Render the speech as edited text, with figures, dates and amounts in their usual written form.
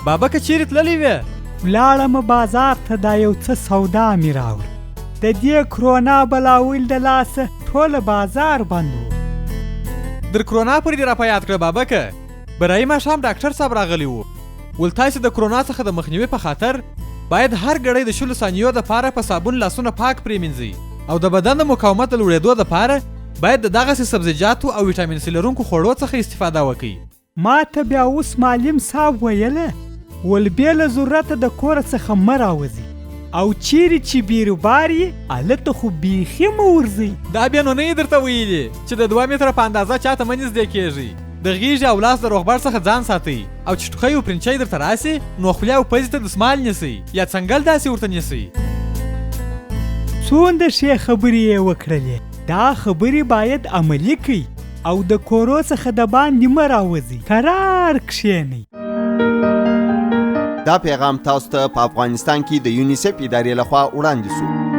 بابکه چیرې تللی وې؟ ولاړم بازار ته دا یو څه سودا مې راوړ. د دې کرونا بلاویل د لاسه ټوله بازار بند و. در کرونا پورې دې را په یاد کړه بابکه. برایي ماښام ډاکټر صاحب راغلی و. ول تاسې د کرونا څخه د مخنیوي په خاطر باید هر ګړی د 20 ثانیو دپاره په صابون لاسونه پاک پرېمینځئ او د بدن د مقاومت د لوړېدو دپاره باید د دغسې سبزیجاتو او ویټامین سي لرونکو خوړو څخه استفاده وکړئ. ما ته بیا اوس معلم صاحب ویله ول بې له ضرورته د کوره څخه مه راوځئ او چیرې چې بیروبار یې هلته خو بیخي مه ورځئ. دا بیا نو نه یې درته ویلي چې د 2 متره په اندازه چاته مه نږدې کېږئ. د غیږې او لاس د روغبړ څخه ځان ساتئ او چې ټوخی او پرنچی درته راسي نو خولې او پزې ته دسمال نیسئ یا څنګل داسې ورته نیسئ. څومره ښې خبرې یې وکړلې. دا خبرې باید عملي کړئ او د کورو څخه د باندې مه راوځئ. قرار کښېنئ. دا پیغام تاسو ته په افغانستان کې د یونیسف ادارې لخوا وړاندې شو.